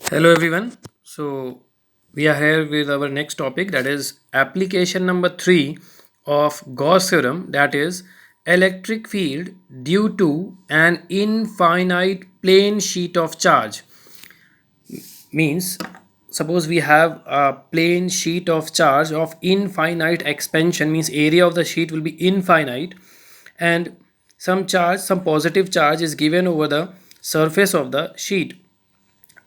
Hello everyone. So we are here with our next topic, that is application number 3 of Gauss theorem, that is electric field due to an infinite plane sheet of charge. Means suppose we have a plane sheet of charge of infinite expansion, means area of the sheet will be infinite, and some positive charge is given over the surface of the sheet.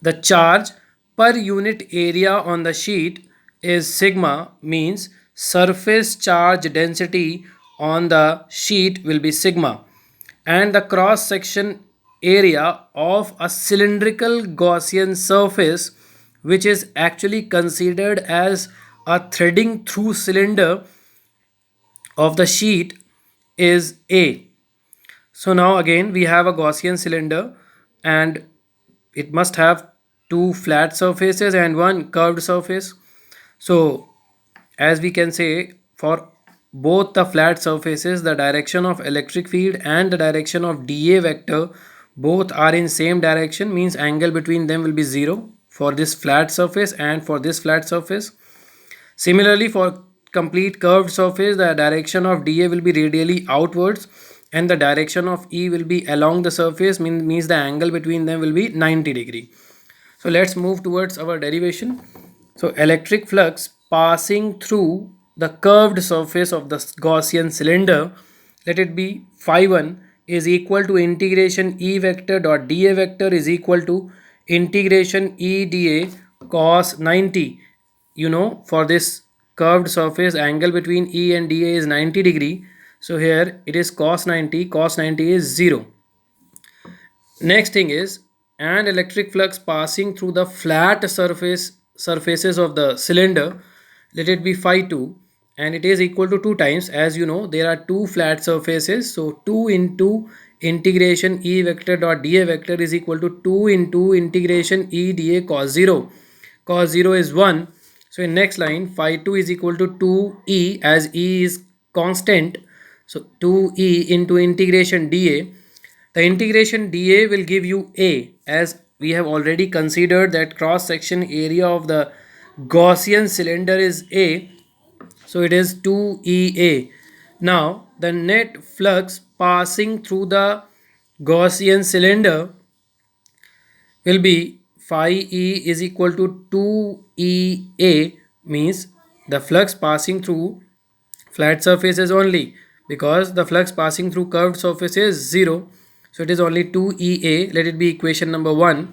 The charge per unit area on the sheet is sigma, means surface charge density on the sheet will be sigma, and the cross section area of a cylindrical Gaussian surface, which is actually considered as a threading through cylinder of the sheet, is A. So now again we have a Gaussian cylinder, and it must have two flat surfaces and one curved surface. So as we can say, for both the flat surfaces, the direction of electric field and the direction of dA vector both are in same direction, means angle between them will be 0 for this flat surface and for this flat surface. Similarly, for complete curved surface, the direction of dA will be radially outwards and the direction of E will be along the surface, means the angle between them will be 90 degree. So let's move towards our derivation. So electric flux passing through the curved surface of the Gaussian cylinder, let it be phi 1, is equal to integration E vector dot dA vector is equal to integration E dA cos 90. For this curved surface, angle between E and dA is 90 degree. So here it is cos 90. Cos 90 is 0. Next thing is, and electric flux passing through the flat surfaces of the cylinder, let it be phi 2, and it is equal to 2 times, as you know there are two flat surfaces, so 2 into integration E vector dot dA vector is equal to 2 into integration E dA cos 0. Cos 0 is 1. So in next line, phi 2 is equal to 2E, as E is constant, so 2E into integration dA. The integration dA will give you A, as we have already considered that cross section area of the Gaussian cylinder is A, so it is 2EA. Now the net flux passing through the Gaussian cylinder will be phi E is equal to 2EA, means the flux passing through flat surfaces only, because the flux passing through curved surface is 0, so it is only 2EA. Let it be equation number 1.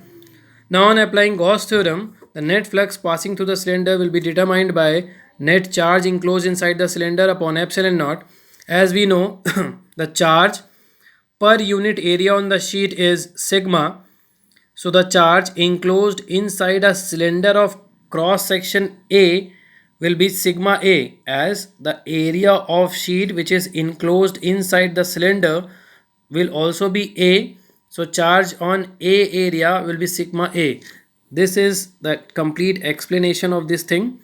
Now on applying Gauss theorem, the net flux passing through the cylinder will be determined by net charge enclosed inside the cylinder upon epsilon naught. As we know, the charge per unit area on the sheet is sigma, so the charge enclosed inside a cylinder of cross section A will be sigma A, as the area of sheet which is enclosed inside the cylinder will also be A. So charge on A area will be sigma A. This is the complete explanation of this thing.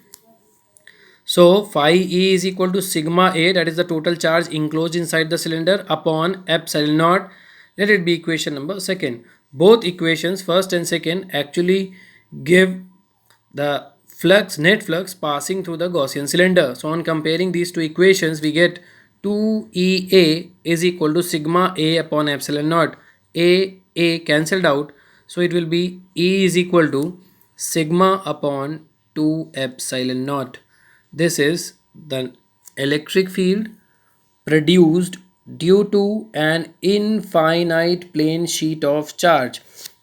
So phi E is equal to sigma A, that is the total charge enclosed inside the cylinder, upon epsilon naught. Let it be equation number 2. Both equations, first and second, actually give the net flux passing through the Gaussian cylinder. So on comparing these two equations, we get 2EA is equal to sigma A upon epsilon naught. A cancelled out, so it will be E is equal to sigma upon 2 epsilon naught. This is the electric field produced due to an infinite plane sheet of charge.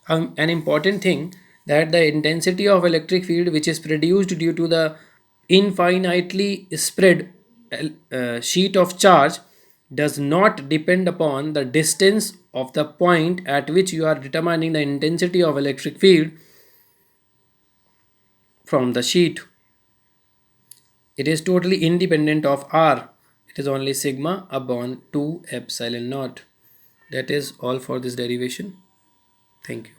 An important thing, that the intensity of electric field which is produced due to the infinitely spread sheet of charge does not depend upon the distance of the point at which you are determining the intensity of electric field from the sheet. It is totally independent of R. It is only sigma upon 2 epsilon naught. That is all for this derivation. Thank you.